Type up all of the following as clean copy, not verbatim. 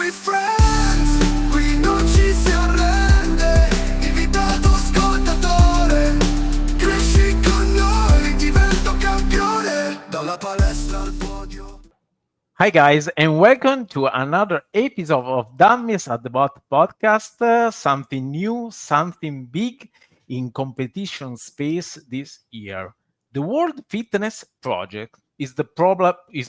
we friends, qui non ci si arrende. Invitato ascoltatore, cresci con noi, divento campione. Dalla palestra al podio. Hi, guys, and welcome to another episode of Dummies at the podcast. Something new, something big in competition space this year. The World Fitness Project is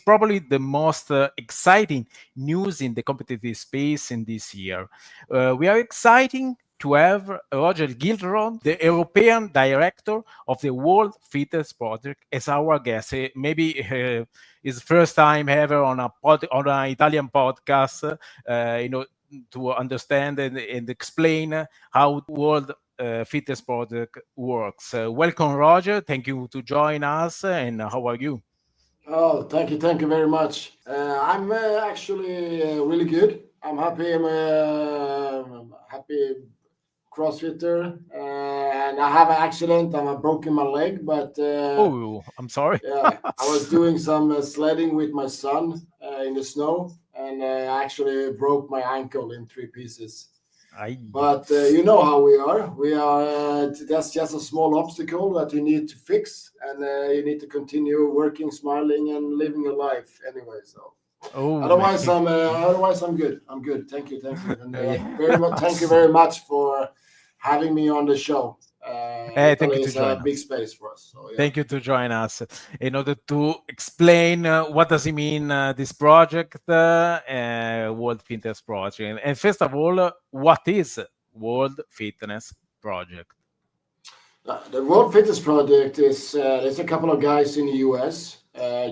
probably the most exciting news in the competitive space in this year. We are exciting to have Roger Gillros, the European director of the World Fitness Project, as our guest. Maybe his first time ever on on an Italian podcast. To understand and explain how World Fitness Project works. Welcome, Roger. Thank you to join us. And how are you? Oh, thank you very much. I'm actually really good. I'm happy. I'm happy CrossFitter, and I have an accident. I'm broken my leg, but Oh, I'm sorry. yeah, I was doing some sledding with my son in the snow, and I actually broke my ankle in three pieces. Aye. But you know how we are. We are. That's just a small obstacle that you need to fix, and you need to continue working, smiling, and living your life anyway. So Oh, otherwise I'm good. I'm good. Thank you, and Yeah. very much. Thank you very much for having me on the show. Thank you Italy to is a join big us. space for us. So yeah. Thank you to join us in order to explain what does it mean this project, World Fitness Project, and first of all, what is World Fitness Project? The World Fitness Project is there's a couple of guys in the US,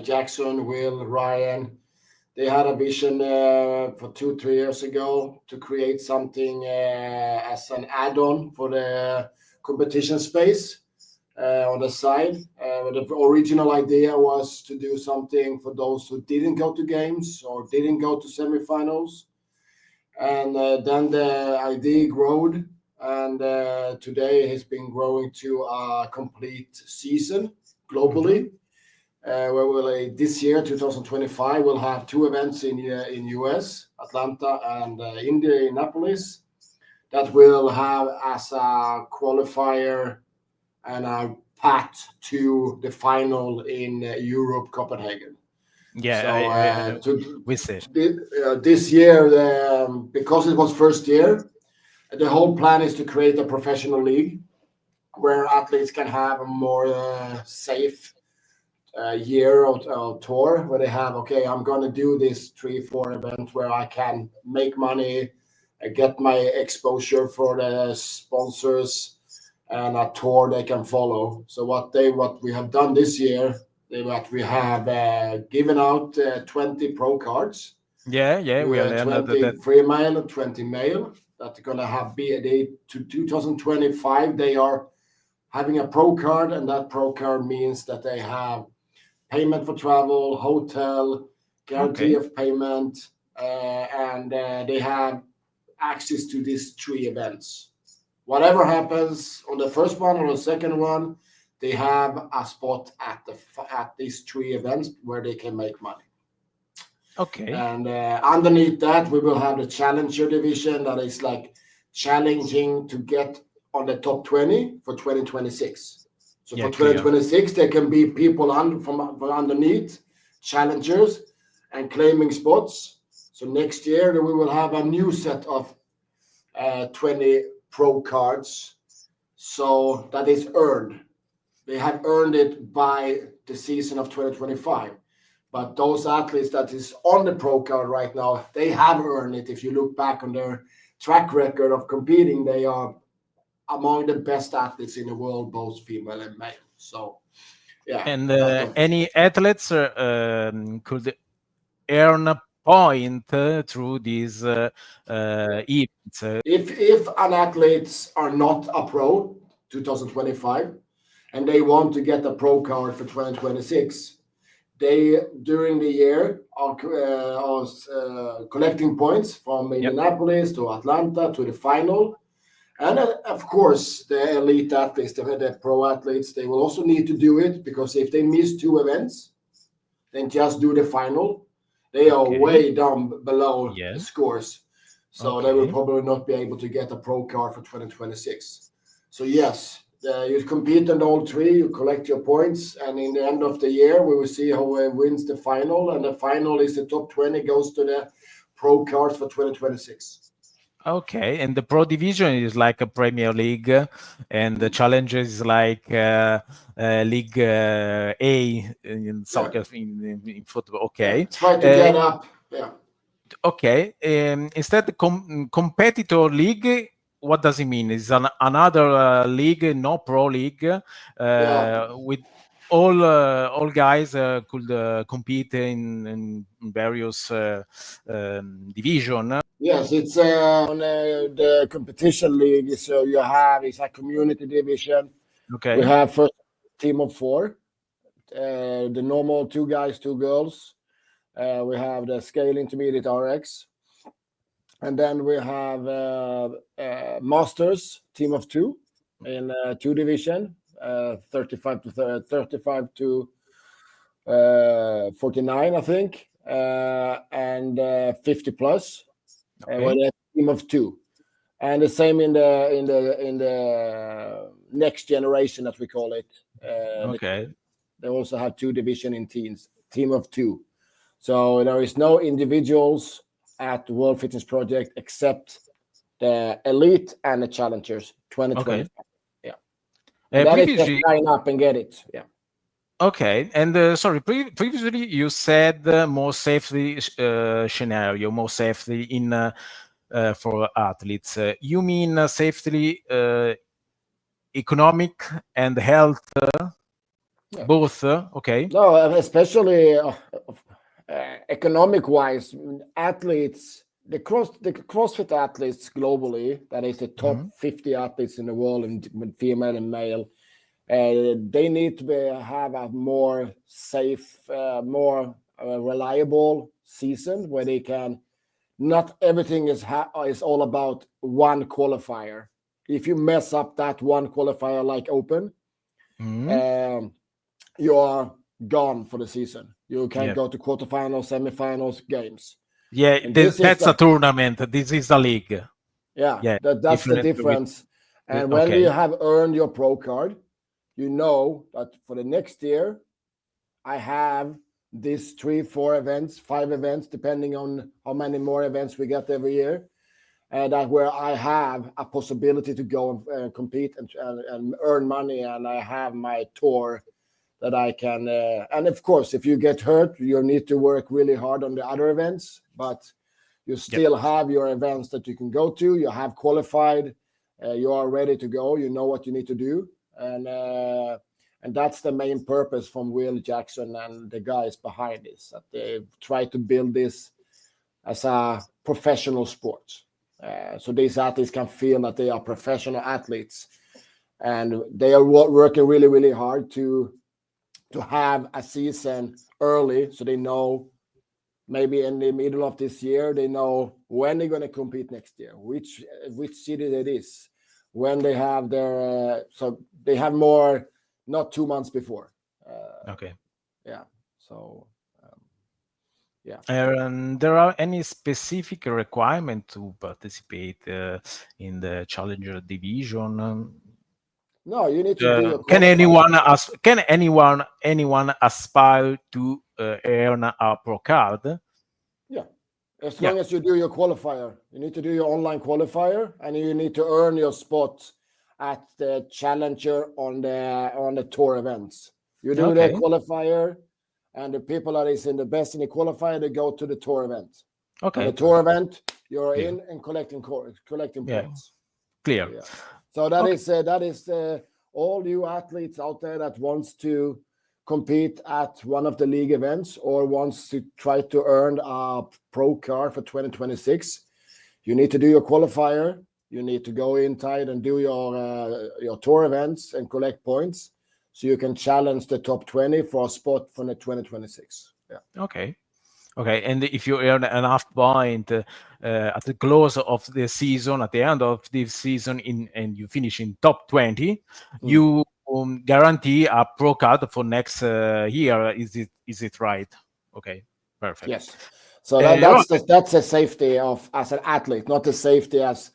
Jackson, Will, Ryan. They had a vision for 2-3 years ago to create something as an add-on for the competition space on the side. The original idea was to do something for those who didn't go to games or didn't go to semifinals. And then the idea grew, and today has been growing to a complete season globally. Where this year, 2025, we'll have two events in US, Atlanta and Indianapolis, that will have as a qualifier and a path to the final in Europe, Copenhagen. Yeah, So we see. this year, because it was first year, the whole plan is to create a professional league where athletes can have a more safe year of tour, where they have, okay, I'm going to do this 3-4 event where I can make money, get my exposure for the sponsors, and a tour they can follow. So what we have done this year, we have given out 20 pro cards. Yeah, we learned 20 that. female and 20 male that are going to have to 2025. They are having a pro card, and that pro card means that they have payment for travel, hotel, guarantee Okay. of payment, and they have access to these 3 events. Whatever happens on the first one or the second one, they have a spot at these 3 events where they can make money. Okay. And underneath that, we will have the challenger division that is like challenging to get on the top 20 for 2026. So Yeah, for clear. 2026, there can be people from underneath, challengers, and claiming spots. So next year, we will have a new set of 20 pro cards. So that is earned. They have earned it by the season of 2025. But those athletes that is on the pro card right now, they have earned it. If you look back on their track record of competing, they are among the best athletes in the world, both female and male. So, yeah. And any athletes could earn a point through these events. If an athletes are not a pro 2025 and they want to get a pro card for 2026, they during the year are collecting points from Indianapolis to Atlanta to the final. And of course, the elite athletes, the pro athletes, they will also need to do it, because if they miss 2 events, then just do the final. They are Okay. way down below Yeah. the scores. So they will Okay. probably not be able to get a pro card for 2026. So yes, you compete on all three, you collect your points, and in the end of the year, we will see who wins the final. And the final is the top 20 goes to the pro cards for 2026. Okay, and the Pro Division is like a Premier League, and the Challenge is like League A in Yeah, soccer in football. yeah. Okay, Try to uh, get up. Yeah. okay. Instead, competitor league. What does it mean? Is another league, no pro league, Yeah. with all guys could compete in various division. Yes, it's on the competition league. So you have it's a community division. We Okay. have first team of four. The normal two guys, two girls. We have the scale intermediate RX, and then we have masters team of two in two division, 35 to 49, I think, and 50 plus. And Okay. we're a team of two, and the same in the next generation, as we call it. Okay. They also have two division in teams, team of two. So there is no individuals at the World Fitness Project except the elite and the challengers 2025. Okay. Yeah, and that is just Previously, sign up and get it. Yeah. okay, and sorry, previously you said more safety scenario, more safety in for athletes. You mean safety, economic and health, Yeah. both? Okay. No, especially economic wise, athletes, the CrossFit athletes globally, that is the top Mhm. 50 athletes in the world, in female and male. They need to have a more safe, more reliable season where they can. Not everything is all about one qualifier. If you mess up that one qualifier, like Open, Mhm. um, you are gone for the season. You can Yeah. go to quarterfinals, semifinals, games, Yeah, and this is that's a the tournament. This is a league. yeah Yeah, that's the different with difference. And when you okay. have earned your pro card, you know that for the next year I have these 3, 4 events, 5 events, depending on how many more events we get every year, and that where I have a possibility to go and compete and earn money, and I have my tour that I can. And of course, if you get hurt, you need to work really hard on the other events, but you Yep. still have your events that you can go to. You have qualified. You are ready to go. You know what you need to do, and that's the main purpose from Will Jackson and the guys behind this. That they try to build this as a professional sport, so these athletes can feel that they are professional athletes, and they are working really, really hard to have a season early, so they know maybe in the middle of this year they know when they're going to compete next year, which city it is, when they have their so they have more, not 2 months before. Okay. Yeah. So yeah. There are any specific requirement to participate in the Challenger division? No, you need to do your Can qualifier. anyone aspire to earn a pro card? Yeah. As Yeah. long as you do your qualifier, you need to do your online qualifier, and you need to earn your spot at the challenger on the tour events. You do the Okay. qualifier, and the people that is in the best in the qualifier, they go to the tour event. On the Okay. tour event, you're Clear. in and collecting Yeah. points. Clear. Yeah. So that Okay. is all you athletes out there that wants to compete at one of the league events or wants to try to earn a pro card for 2026. You need to do your qualifier. You need to go in tight and do your tour events and collect points, so you can challenge the top 20 for a spot for the 2026. Yeah. Okay. Okay, and if you earn enough point at the close of the season, at the end of this season, and you finish in top 20, Mm. you guarantee a pro card for next year. Is it right? Okay. Perfect. Yes. So Right. that's a safety of as an athlete, not the safety as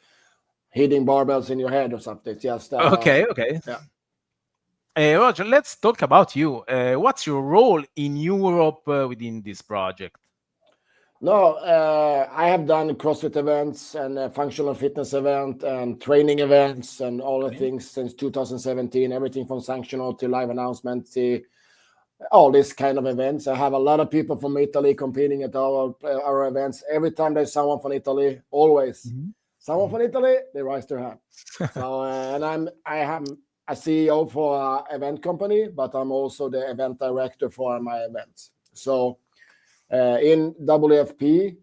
hitting barbells in your head or something. It's just Okay, okay. yeah. Roger, let's talk about you. What's your role in Europe within this project? No, I have done CrossFit events and functional fitness event and training events and all the Okay. things since 2017. Everything from sanctional to live announcement to all these kind of events. I have a lot of people from Italy competing at our events. Every time there's someone from Italy, always Mhm. someone from Italy, they raise their hand. So and I am a CEO for an event company, but I'm also the event director for my events. So in WFP,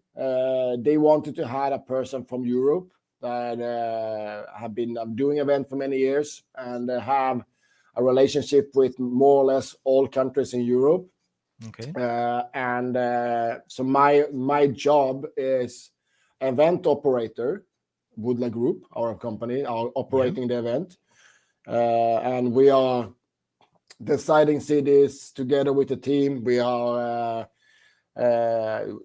they wanted to hire a person from Europe that have been doing event for many years and have a relationship with more or less all countries in Europe. Okay. So my job is event operator, Woodla Group, our company, are operating the event, and we are deciding cities together with the team. We are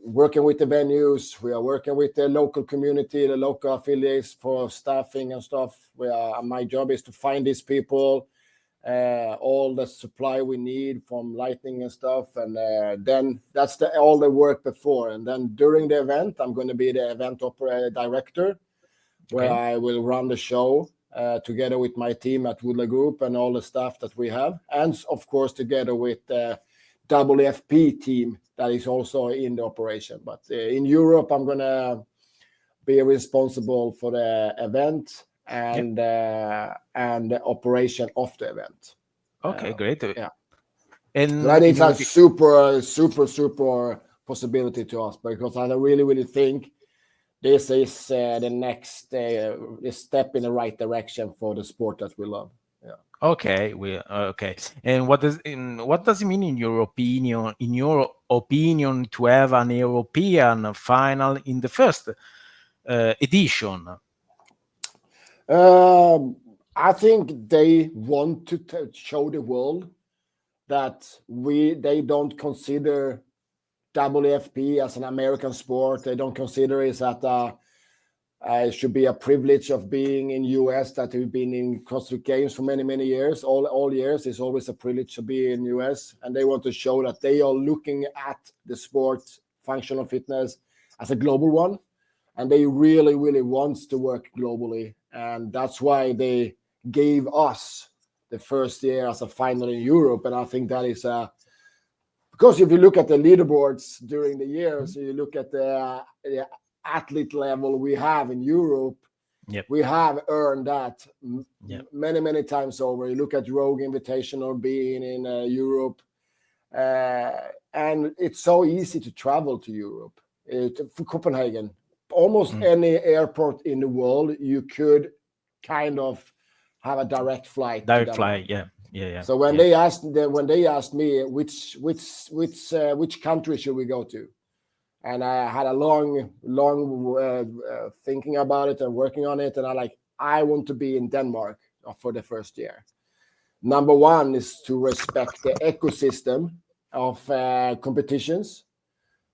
working with the venues. We are working with the local community, the local affiliates for staffing and stuff. My job is to find these people, all the supply we need from lighting and stuff, and then that's all the work before. And then during the event, I'm going to be the event operator director, where Okay. I will run the show together with my team at Woodla Group and all the staff that we have, and of course together with the WFP team that is also in the operation. But in Europe, I'm going to be responsible for the event Yep. and the operation of the event. Okay, great. Yeah. And So that is in a the, super possibility to us, because I really think this is the next step in the right direction for the sport that we love. Yeah. okay, okay. And what does it mean in your opinion? In your opinion, to have an European final in the first edition? I think they want to show the world that they don't consider WFP as an American sport. They don't consider it that it should be a privilege of being in US, that we've been in CrossFit Games for many years. All years, it's always a privilege to be in US, and they want to show that they are looking at the sport, functional fitness, as a global one, and they really wants to work globally, and that's why they gave us the first year as a final in Europe. And I think that is because if you look at the leaderboards during the years, you look at the athlete level we have in Europe, Yep. we have earned that Yep. many times over. You look at Rogue Invitational being in Europe, and it's so easy to travel to Europe, for Copenhagen. Almost any airport in the world, you could kind of have a direct flight to Direct Denmark. flight, yeah. So when they asked me which country should we go to, and I had a long thinking about it and working on it, and I want to be in Denmark for the first year. Number one is to respect the ecosystem of competitions.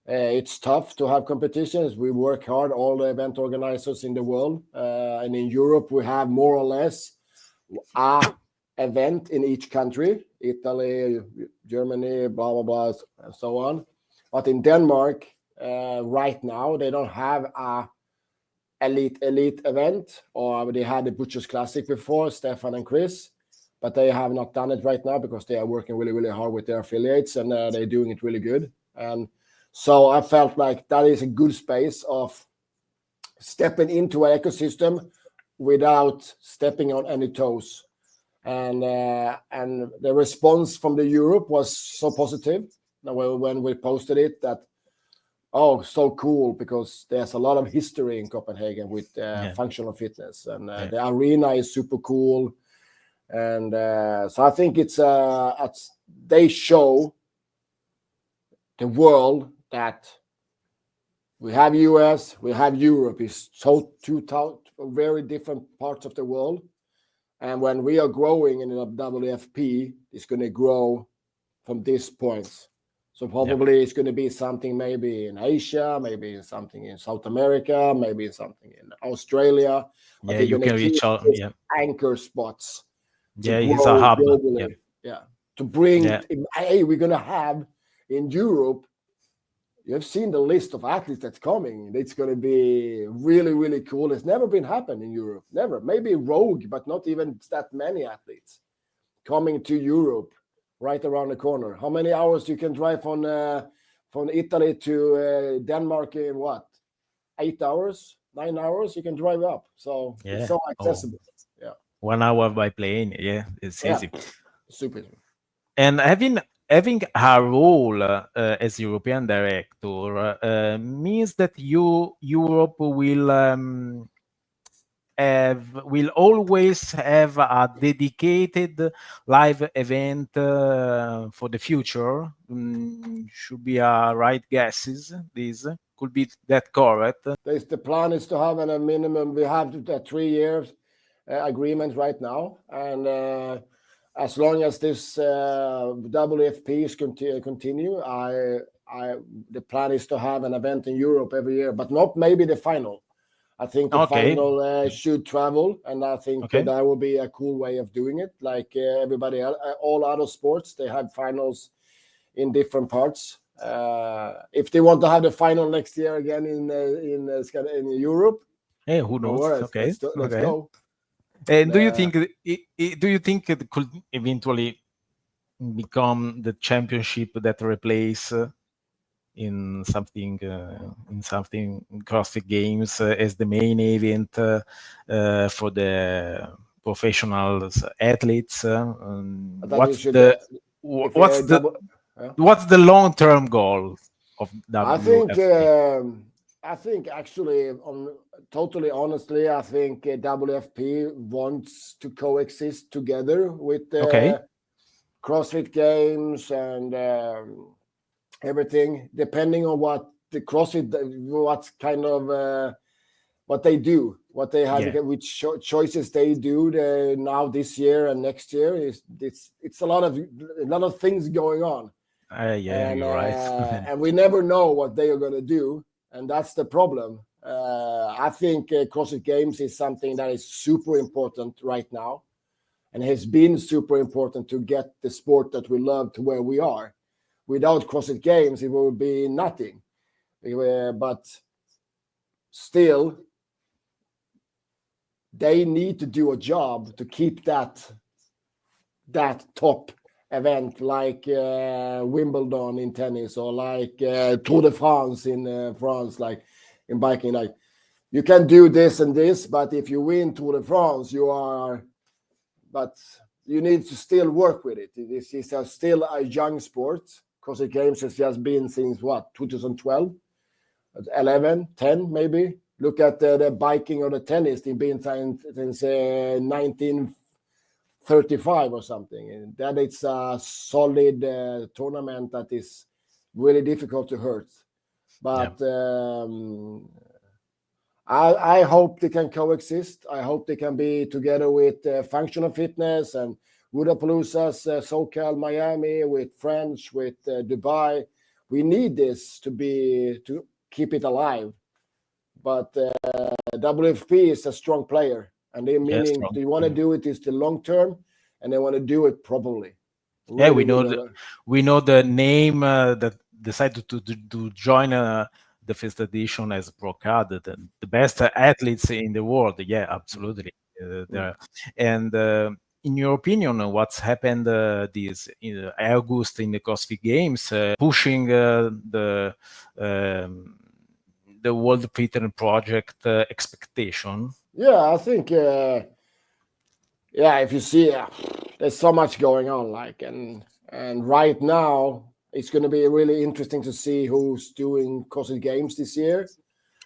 It's tough to have competitions. We work hard, all the event organizers in the world, and in Europe we have more or less a event in each country: Italy, Germany, blah blah blah, and so on. But in Denmark, right now they don't have a elite event, or they had the Butchers Classic before, Stefan and Chris, but they have not done it right now because they are working really hard with their affiliates, and they're doing it really good. And so I felt like that is a good space of stepping into an ecosystem without stepping on any toes. And the response from the Europe was so positive when we posted it, that so cool, because there's a lot of history in Copenhagen with functional fitness, and the arena is super cool. And so I think they show the world that we have US, we have Europe. It's two very different parts of the world. And when we are growing in the WFP, it's going to grow from these points. So probably it's going to be something maybe in Asia, maybe something in South America, maybe something in Australia. But Yeah, they're you going to can keep reach out. these Yeah, anchor spots to yeah, it's a grow hub. Yeah, globally. Yeah. To bring, yeah, hey, we're going to have in Europe, you've seen the list of athletes that's coming. It's going to be really, really cool. It's never been happened in Europe. Never. Maybe Rogue, but not even that many athletes coming to Europe right around the corner. How many hours you can drive from Italy to Denmark in what? 8 hours, 9 hours? You can drive up. So it's yeah. so Oh, accessible. Yeah. 1 hour by plane. Yeah, it's Yeah. easy. Super. And having a role as European director means that Europe will always have a dedicated live event for the future. Should be a right guesses. This could be that correct. The plan is to have a minimum. We have the 3 years agreement right now, and as long as this WFPs continue, the plan is to have an event in Europe every year, but not maybe the final. I think the Okay. final should travel, and I think Okay. that will be a cool way of doing it. Like everybody else, all other sports, they have finals in different parts. If they want to have the final next year again in Europe, Hey, who no knows? worries. Okay. Let's Okay. go. And do you think it could eventually become the championship that replace in something CrossFit Games as the main event for the professional athletes? I thought you What's should. the If what's the double, yeah. what's the long term goal of I think WFP? I think actually, totally honestly, I think WFP wants to coexist together with Okay. CrossFit Games and everything, depending on what the CrossFit, what kind of what they do, what they have, Yeah. which choices they do now this year and next year. It's a lot of things going on. Yeah, you're right. And we never know what they are going to do, and that's the problem. I think CrossFit Games is something that is super important right now, and has been super important to get the sport that we love to where we are. Without CrossFit Games, it would be nothing. But still, they need to do a job to keep that top event, like Wimbledon in tennis, or like Tour de France in France, like in biking. Like, you can do this and this, but if you win Tour de France, but you need to still work with it. This is still a young sport. CrossFit Games has just been since what, 2012, 11, 10 maybe. Look at the biking or the tennis. They've been since 1935 or something. And that it's a solid tournament that is really difficult to hurt. But I hope they can coexist. I hope they can be together with functional fitness and Wodapaloozas, SoCal, Miami, with French, with Dubai. We need this to keep it alive. But WFP is a strong player, and they meaning Strong. they want to do it is the long term, and they want to do it properly. Yeah, Really, we know the name that decided to join the first edition as pro card, the best athletes in the world. Yeah, absolutely. And in your opinion, what's happened this August in the CrossFit Games, pushing the World Fitness Project expectation? Yeah, I think. If you see, there's so much going on. Like, and right now, it's going to be really interesting to see who's doing CrossFit Games this year.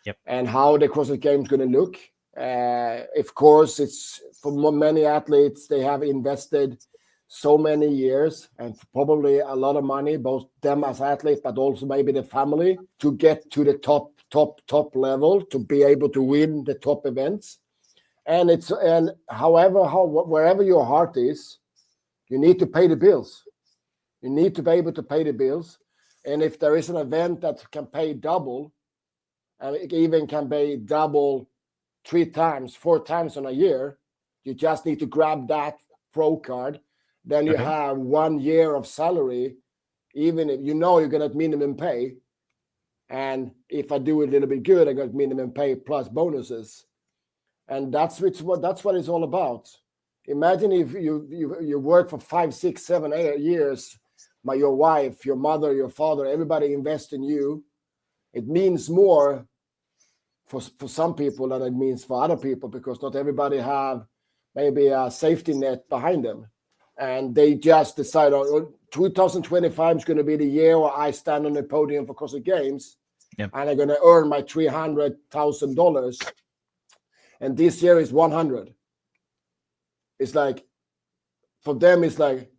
Yep. And how the CrossFit Games going to look. Of course, it's for many athletes, they have invested so many years and probably a lot of money, both them as athletes, but also maybe the family, to get to the top level, to be able to win the top events. And wherever your heart is, you need to pay the bills. You need to be able to pay the bills. And if there is an event that can pay double, and it even can pay double 3 times, 4 times in a year, you just need to grab that pro card. Then you Okay. have 1 year of salary, even if you know you're going to minimum pay. And if I do a little bit good, I got minimum pay plus bonuses. And that's what it's all about. Imagine if you work for 5, 6, 7, 8 years, your wife, your mother, your father, everybody invest in you. It means more for some people than it means for other people, because not everybody have maybe a safety net behind them. And they just decide, 2025 is going to be the year where I stand on the podium for CrossFit Games, Yep. and I'm going to earn my $300,000. And this year is 100. It's like, for them, it's like,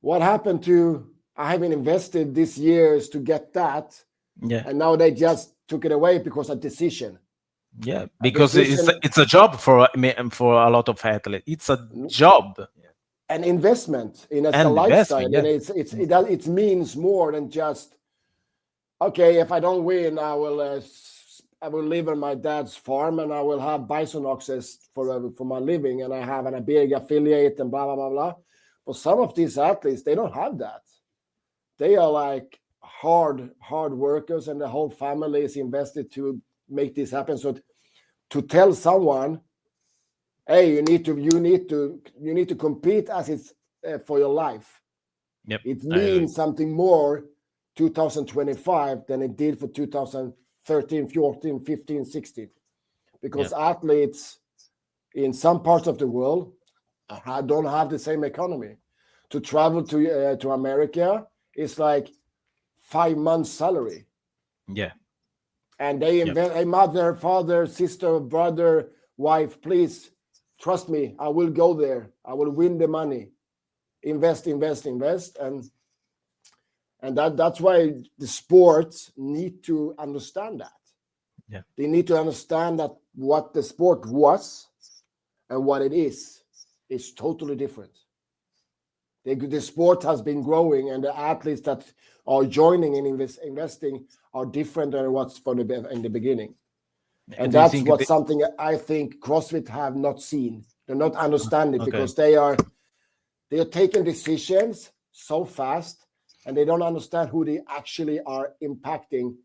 what happened to, I haven't invested this years to get that, Yeah. and now they just took it away because of decision. Yeah, because decision- it's a job for a lot of athletes. It's a job. An investment in a And lifestyle, investment, yeah. and it means more than just, okay, if I don't win, I will live on my dad's farm and I will have bison oxes for my living, and I have a big affiliate and blah blah blah blah. But some of these athletes, they don't have that. They are like hard workers, and the whole family is invested to make this happen. So to tell someone, hey, you need to compete as it's for your life. Yep. It I agree. means something more 2025 than it did for 2013, 14, 15, 16. Because athletes in some parts of the world don't have the same economy. To travel to America is like 5 months' salary. Yeah. And they invest, a mother, father, sister, brother, wife, please trust me, I will go there. I will win the money. Invest. And that's why the sports need to understand that. Yeah. They need to understand that what the sport was and what it is totally different. The sport has been growing, and the athletes that are joining and investing are different than what's in the beginning. And that's something I think CrossFit have not seen. They're not understanding because they are taking decisions so fast, and they don't understand who they actually are impacting.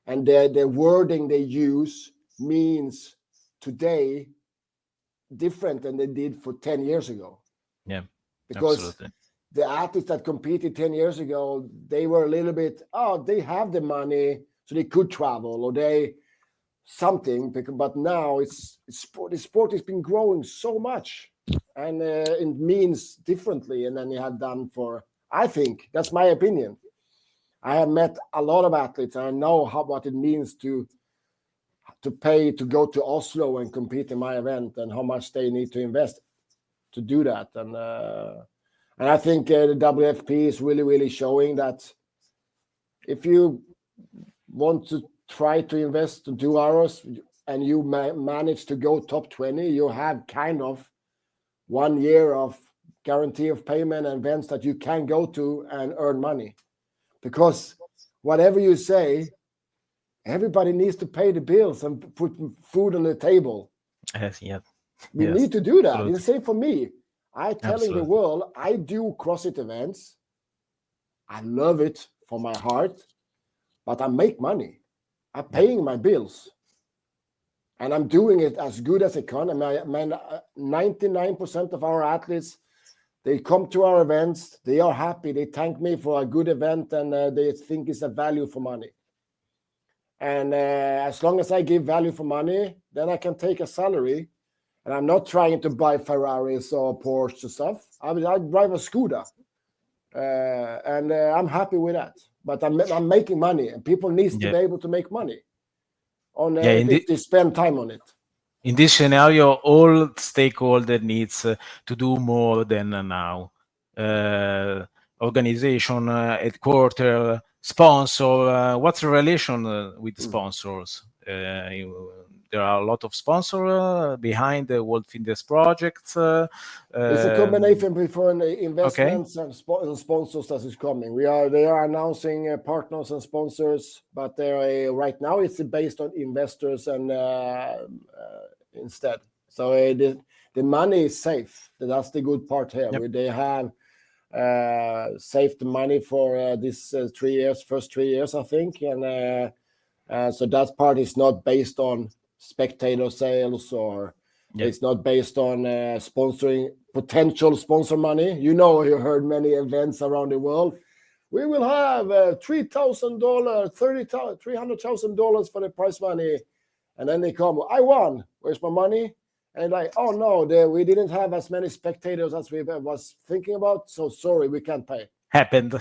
And the wording they use means today different than they did for 10 years ago. Yeah, because absolutely. The athletes that competed 10 years ago, they were a little bit, they have the money, so they could travel, or they something. But now the sport has been growing so much, and it means differently than it had done for, I think, that's my opinion. I have met a lot of athletes, and I know what it means to pay to go to Oslo and compete in my event, and how much they need to invest to do that. And I think the WFP is really, really showing that if you want to try to invest 2 hours and you manage to go top 20, you have kind of 1 year of guarantee of payment and events that you can go to and earn money. Because whatever you say, everybody needs to pay the bills and put food on the table. We need to do that. Absolutely. It's the same for me. I'm telling the world, I do CrossFit events. I love it for my heart, but I make money. I'm paying my bills. And I'm doing it as good as I can. 99% of our athletes, they come to our events. They are happy. They thank me for a good event, and they think it's a value for money. And as long as I give value for money, then I can take a salary. And I'm not trying to buy Ferraris or Porsche or stuff. I drive a scooter. And I'm happy with that. But I'm making money, and people need to be able to make money if they spend time on it. In this scenario, all stakeholder needs to do more than now. Organization, headquarter, sponsor. What's the relation with Mm. sponsors? There are a lot of sponsors behind the World Fitness projects. It's a combination between Okay. investments and sponsors that is coming. They are announcing partners and sponsors, but they're right now it's based on investors and instead. So the money is safe. That's the good part here. Yep. They have saved the money for this 3 years, first 3 years, I think, and so that part is not based on spectator sales or. Yeah. It's not based on sponsoring potential sponsor money. You heard many events around the world. We will have $3,000, $300,000 for the prize money, and then they come. I won. Where's my money? And like, oh no, we didn't have as many spectators as we was thinking about. So sorry, we can't pay. Happened.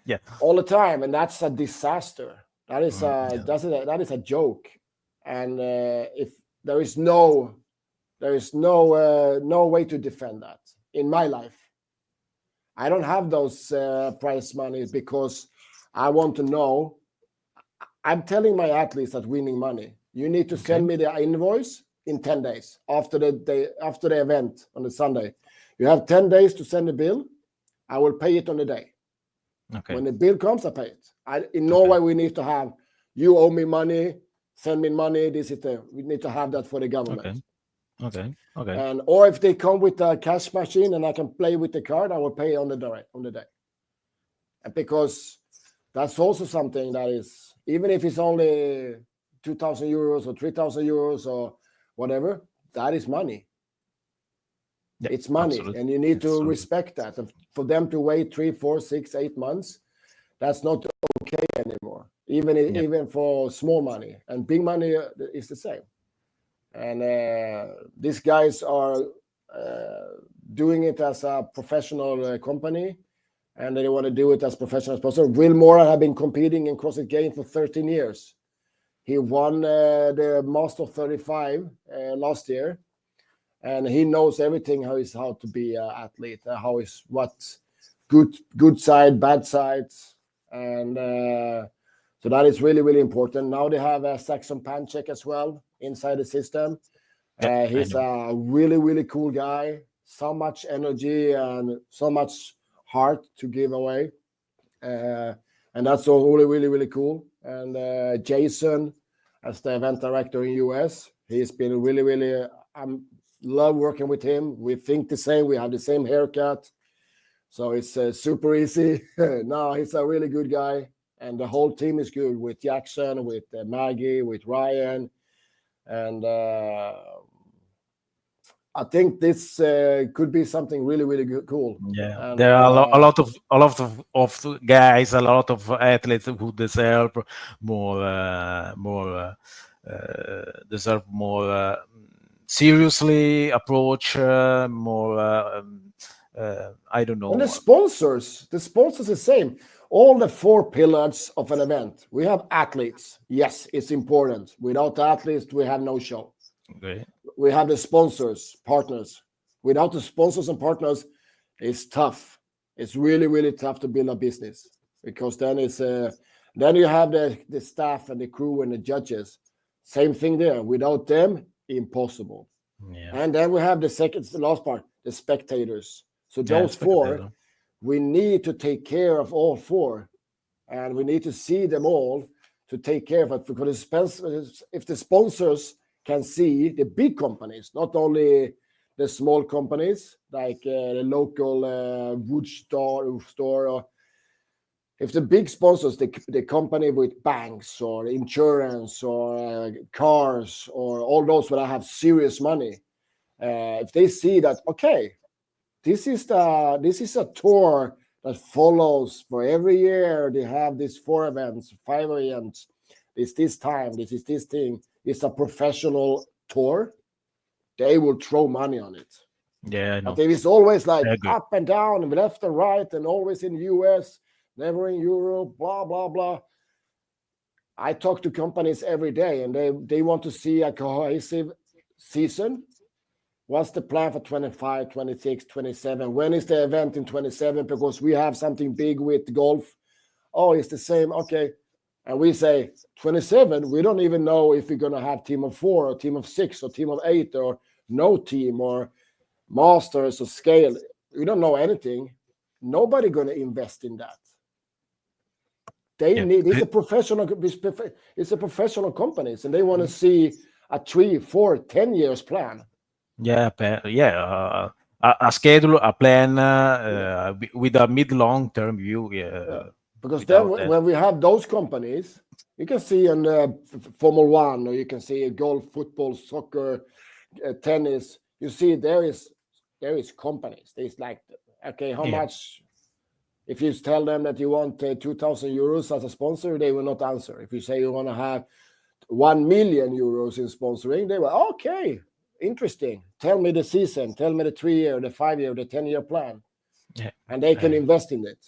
Yeah. All the time, and that's a disaster. That is Yeah. that is a joke. And if there is no way to defend that in my life. I don't have those prize money because I want to know. I'm telling my athletes that winning money, you need to send me the invoice in 10 days after the event on the Sunday. You have 10 days to send the bill. I will pay it on the day. Okay. When the bill comes, I pay it. In no way we need to have, you owe me money, send me money. We need to have that for the government. Okay. And or if they come with a cash machine and I can play with the card, I will pay on the day. And because that's also something that is, even if it's only 2,000 euros or 3,000 euros or whatever, that is money. Yeah, it's money, absolutely. and you need to respect that. And for them to wait 3, 4, 6, 8 months, that's not okay anymore. Even for small money, and big money is the same. And these guys are doing it as a professional company, and they want to do it as professional as possible. Will Moran have been competing in CrossFit Games for 13 years. He won the Master 35 last year, and he knows everything how to be an athlete, what good side, bad sides, and so that is really, really important. Now they have a Saxon Panchek as well inside the system. He's a really, really cool guy. So much energy and so much heart to give away. And that's all really, really, really cool. And Jason, as the event director in US, he's been really, really, love working with him. We think the same. We have the same haircut. So it's super easy. No, he's a really good guy. And the whole team is good with Jackson, with Maggie, with Ryan. And I think this could be something really, really cool. Yeah, and, there are a lot of guys, a lot of athletes who deserve more seriously approach, more. I don't know. And the sponsors the same. All the 4 pillars of an event. We have athletes. Yes, it's important. Without athletes, we have no show. Okay. We have the sponsors, partners. Without the sponsors and partners, it's tough. It's really, really tough to build a business, because then then you have the staff and the crew and the judges. Same thing there. Without them, impossible. Yeah. And then we have the last part, the spectators. So those 4, we need to take care of all 4, and we need to see them all to take care of it, because if the sponsors can see the big companies, not only the small companies like the local wood store, or if the big sponsors, the company with banks or insurance or cars or all those that have serious money, if they see that, okay, this is a tour that follows for every year. They have these 4 events, 5 events. This time. This is this thing. It's a professional tour. They will throw money on it. Yeah, I know. But if it's always like up and down and left and right, and always in the US, never in Europe, blah blah blah. I talk to companies every day, and they want to see a cohesive season. What's the plan for 25, 26, 27? When is the event in 27? Because we have something big with golf oh, it's the same. Okay. And we say 27, we don't even know if we're going to have team of 4 or team of 6 or team of 8 or no team or masters or scale. We don't know anything. Nobody going to invest in that. They need, it's a professional companies, and they want to see a 3, 4, 10 years plan. A schedule, a plan with a mid-long term view. Because then when we have those companies, you can see in Formula 1, or you can see golf, football, soccer, tennis. You see there is companies. There's like, okay, how much? If you tell them that you want 2,000 euros as a sponsor, they will not answer. If you say you want to have 1 million euros in sponsoring, they will, okay, interesting. Tell me the season. Tell me the 3-year, the 5-year, the 10-year plan. And they can invest in it.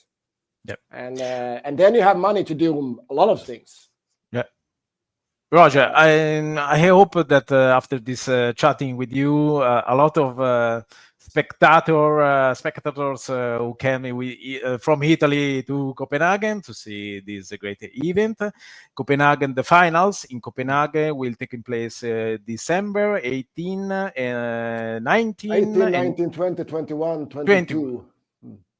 And then you have money to do a lot of things. Roger, I hope that after this chatting with you, a lot of spectators who came from Italy to Copenhagen to see this great event. Copenhagen, the finals in Copenhagen will take place December 18, 19, 20, 21, 22.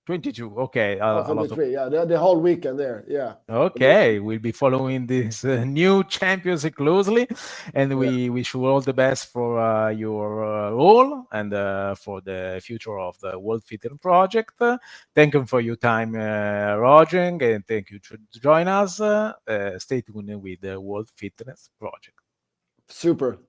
22, okay. The whole weekend there, Okay, we'll be following this new champions closely, and we wish you all the best for your role and for the future of the World Fitness Project. Thank you for your time, Roger, and thank you to join us. Stay tuned with the World Fitness Project. Super.